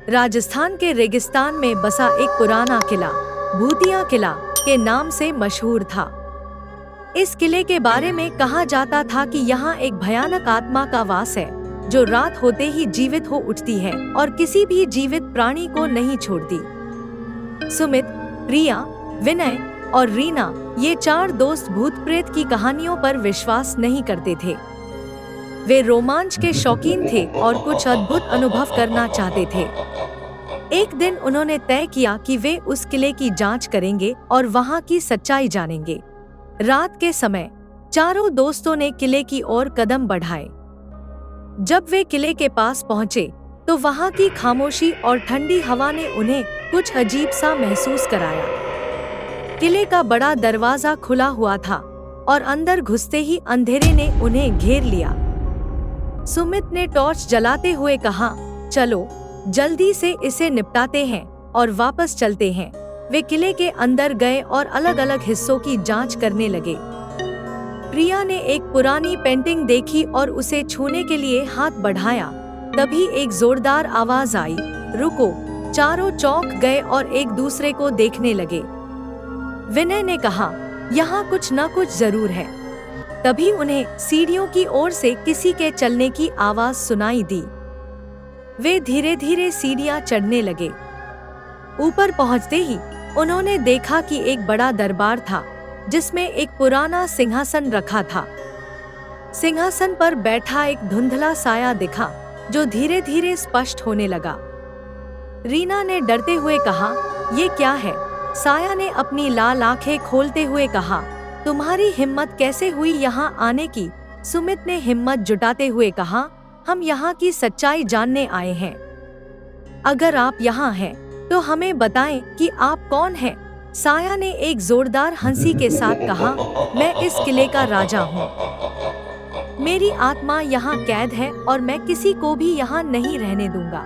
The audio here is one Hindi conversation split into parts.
राजस्थान के रेगिस्तान में बसा एक पुराना किला भूतिया किला के नाम से मशहूर था। इस किले के बारे में कहा जाता था कि यहाँ एक भयानक आत्मा का वास है जो रात होते ही जीवित हो उठती है और किसी भी जीवित प्राणी को नहीं छोड़ती। सुमित, प्रिया, विनय और रीना ये 4 दोस्त भूत प्रेत की कहानियों पर विश्वास नहीं करते थे। वे रोमांच के शौकीन थे और कुछ अद्भुत अनुभव करना चाहते थे। एक दिन उन्होंने तय किया कि वे उस किले की जांच करेंगे और वहां की सच्चाई जानेंगे। रात के समय चारों दोस्तों ने किले की ओर कदम बढ़ाए। जब वे किले के पास पहुंचे तो वहां की खामोशी और ठंडी हवा ने उन्हें कुछ अजीब सा महसूस कराया। किले का बड़ा दरवाजा खुला हुआ था और अंदर घुसते ही अंधेरे ने उन्हें घेर लिया। सुमित ने टॉर्च जलाते हुए कहा, चलो जल्दी से इसे निपटाते हैं और वापस चलते हैं। वे किले के अंदर गए और अलग अलग हिस्सों की जांच करने लगे। प्रिया ने एक पुरानी पेंटिंग देखी और उसे छूने के लिए हाथ बढ़ाया। तभी एक जोरदार आवाज आई, रुको। चारों चौंक गए और एक दूसरे को देखने लगे। विनय ने कहा, यहाँ कुछ न कुछ जरूर है। तभी उन्हें सीढ़ियों की ओर से किसी के चलने की आवाज सुनाई दी। वे धीरे धीरे सीढ़ियां चढ़ने लगे। ऊपर पहुंचते ही उन्होंने देखा कि एक बड़ा दरबार था जिसमें एक पुराना सिंहासन रखा था। सिंहासन पर बैठा एक धुंधला साया दिखा जो धीरे धीरे स्पष्ट होने लगा। रीना ने डरते हुए कहा, ये क्या है? साया ने अपनी लाल आंखें खोलते हुए कहा, तुम्हारी हिम्मत कैसे हुई यहाँ आने की? सुमित ने हिम्मत जुटाते हुए कहा, हम यहाँ की सच्चाई जानने आए हैं। अगर आप यहाँ हैं तो हमें बताएं कि आप कौन हैं। साया ने एक जोरदार हंसी के साथ कहा, मैं इस किले का राजा हूँ। मेरी आत्मा यहाँ कैद है और मैं किसी को भी यहाँ नहीं रहने दूंगा।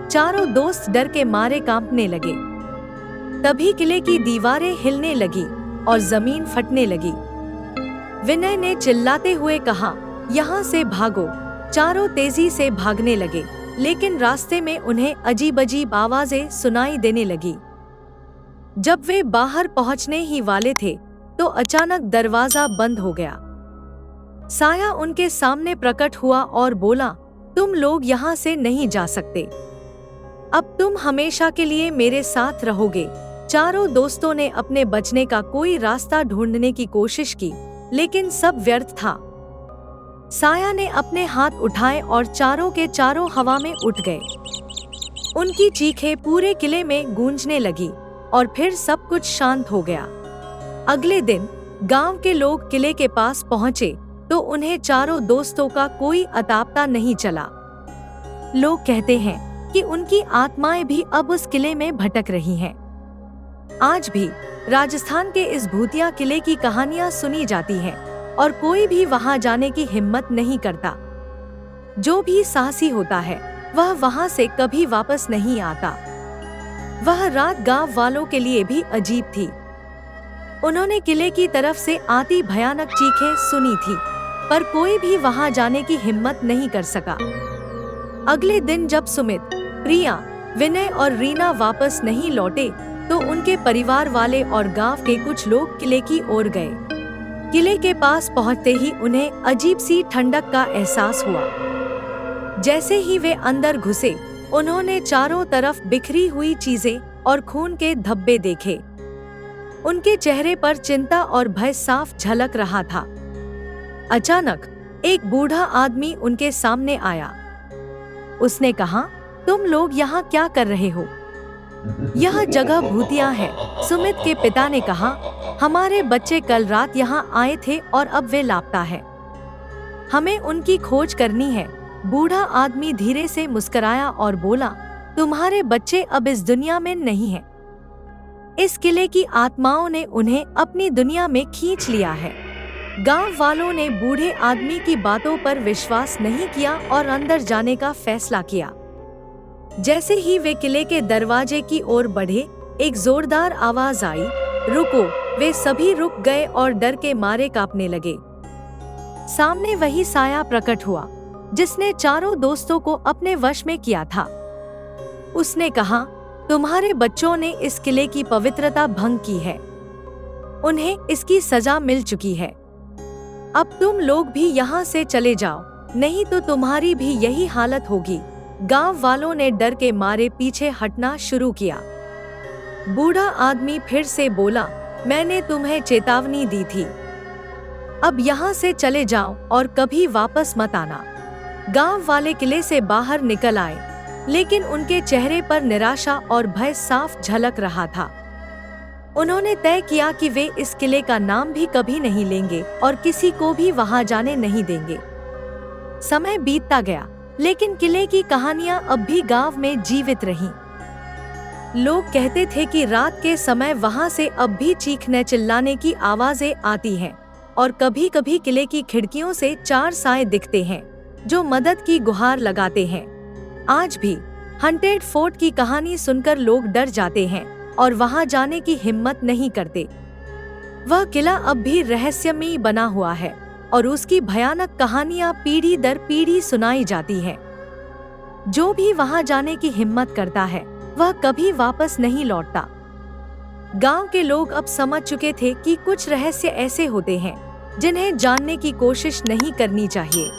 चारों दोस्त डर के मारे कांपने लगे। तभी किले की दीवारें हिलने लगी और जमीन फटने लगी। विनय ने चिल्लाते हुए कहा, यहाँ से भागो। चारों तेजी से भागने लगे, लेकिन रास्ते में उन्हें अजीब अजीब आवाजें सुनाई देने लगी। जब वे बाहर पहुंचने ही वाले थे तो अचानक दरवाजा बंद हो गया। साया उनके सामने प्रकट हुआ और बोला, तुम लोग यहाँ से नहीं जा सकते। अब तुम हमेशा के लिए मेरे साथ रहोगे। चारों दोस्तों ने अपने बचने का कोई रास्ता ढूंढने की कोशिश की, लेकिन सब व्यर्थ था। साया ने अपने हाथ उठाए और चारों के चारों हवा में उठ गए। उनकी चीखें पूरे किले में गूंजने लगी और फिर सब कुछ शांत हो गया। अगले दिन गांव के लोग किले के पास पहुंचे तो उन्हें चारों दोस्तों का कोई अतापता नहीं चला। लोग कहते हैं कि उनकी आत्माएं भी अब उस किले में भटक रही हैं। आज भी राजस्थान के इस भूतिया किले की कहानियां सुनी जाती हैं और कोई भी वहां जाने की हिम्मत नहीं करता। जो भी साहसी होता है वह वहां से कभी वापस नहीं आता। वह रात गांव वालों के लिए भी अजीब थी। उन्होंने किले की तरफ से आती भयानक चीखें सुनी थी, पर कोई भी वहां जाने की हिम्मत नहीं कर सका। अगले दिन जब सुमित, प्रिया, विनय और रीना वापस नहीं लौटे तो उनके परिवार वाले और गांव के कुछ लोग किले की ओर गए। किले के पास पहुंचते ही उन्हें अजीब सी ठंडक का एहसास हुआ। जैसे ही वे अंदर घुसे, उन्होंने चारों तरफ बिखरी हुई चीजें और खून के धब्बे देखे। उनके चेहरे पर चिंता और भय साफ झलक रहा था। अचानक एक बूढ़ा आदमी उनके सामने आया। उसने कहा, तुम लोग यहाँ क्या कर रहे हो? यह जगह भूतिया है। सुमित के पिता ने कहा, हमारे बच्चे कल रात यहाँ आए थे और अब वे लापता है। हमें उनकी खोज करनी है। बूढ़ा आदमी धीरे से मुस्कुराया और बोला, तुम्हारे बच्चे अब इस दुनिया में नहीं हैं। इस किले की आत्माओं ने उन्हें अपनी दुनिया में खींच लिया है। गांव वालों ने बूढ़े आदमी की बातों पर विश्वास नहीं किया और अंदर जाने का फैसला किया। जैसे ही वे किले के दरवाजे की ओर बढ़े, एक जोरदार आवाज आई, रुको। वे सभी रुक गए और डर के मारे कांपने लगे। सामने वही साया प्रकट हुआ जिसने चारों दोस्तों को अपने वश में किया था। उसने कहा, तुम्हारे बच्चों ने इस किले की पवित्रता भंग की है। उन्हें इसकी सजा मिल चुकी है। अब तुम लोग भी यहाँ से चले जाओ, नहीं तो तुम्हारी भी यही हालत होगी। गांव वालों ने डर के मारे पीछे हटना शुरू किया। बूढ़ा आदमी फिर से बोला, मैंने तुम्हें चेतावनी दी थी। अब यहाँ से चले जाओ और कभी वापस मत आना। गांव वाले किले से बाहर निकल आए, लेकिन उनके चेहरे पर निराशा और भय साफ झलक रहा था। उन्होंने तय किया कि वे इस किले का नाम भी कभी नहीं लेंगे और किसी को भी वहां जाने नहीं देंगे। समय बीतता गया, लेकिन किले की कहानियां अब भी गांव में जीवित रहीं। लोग कहते थे कि रात के समय वहां से अब भी चीखने चिल्लाने की आवाजें आती हैं और कभी कभी किले की खिड़कियों से 4 साए दिखते हैं जो मदद की गुहार लगाते हैं। आज भी हंटेड फोर्ट की कहानी सुनकर लोग डर जाते हैं और वहां जाने की हिम्मत नहीं करते। वह किला अब भी रहस्यमयी बना हुआ है और उसकी भयानक कहानियां पीढ़ी दर पीढ़ी सुनाई जाती हैं। जो भी वहां जाने की हिम्मत करता है वह कभी वापस नहीं लौटता। गांव के लोग अब समझ चुके थे कि कुछ रहस्य ऐसे होते हैं जिन्हें जानने की कोशिश नहीं करनी चाहिए।